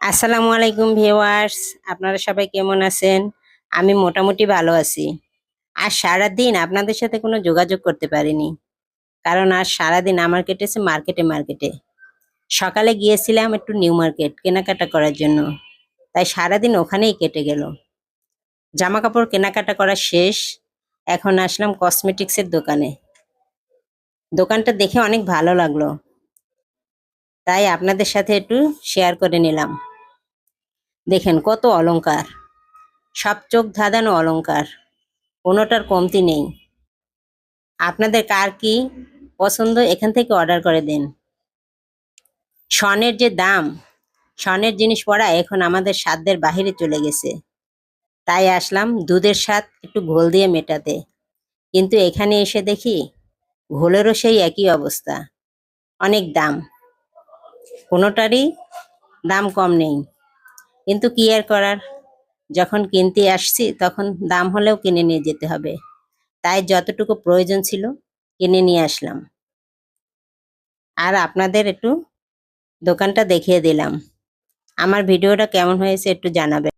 আসসালামু আলাইকুম ভিউয়ার্স, আপনারা সবাই কেমন আছেন? আমি মোটামুটি ভালো আছি। আজ সারাদিন আপনাদের সাথে কোনো যোগাযোগ করতে পারিনি, কারণ আজ সারাদিন আমার কেটেছে মার্কেটে। সকালে গিয়েছিলাম একটু নিউ মার্কেট কেনাকাটা করার জন্য, তাই সারাদিন ওখানেই কেটে গেল। জামা কাপড় কেনাকাটা করা শেষ, এখন আসলাম কসমেটিক্সের দোকানে। দোকানটা দেখে অনেক ভালো লাগলো, তাই আপনাদের সাথে একটু শেয়ার করে নিলাম। দেখেন কত অলংকার, সব চোখ ধাঁধানো অলংকার, কোনোটার কমতি নেই। আপনাদের কার কি পছন্দ এখান থেকে অর্ডার করে দিন। স্বর্ণের যে দাম, স্বর্ণের জিনিস পরা এখন আমাদের সাধ্যের বাহিরে চলে গেছে, তাই আসলাম দুধের স্বাদ একটু ঘোল দিয়ে মেটাতে। কিন্তু এখানে এসে দেখি ঘোলেরও সেই একই অবস্থা, অনেক দাম, কোনোটারই দাম কম নেই। কিন্তু কি আর করার, যখন কিনতে আসছি তখন দাম হলেও কিনে নিয়ে যেতে হবে, তাই যতটুকু প্রয়োজন ছিল কিনে নিয়ে আসলাম। আর আপনাদের একটু দোকানটা দেখিয়ে দিলাম। আমার ভিডিওটা কেমন হয়েছে একটু জানাবেন।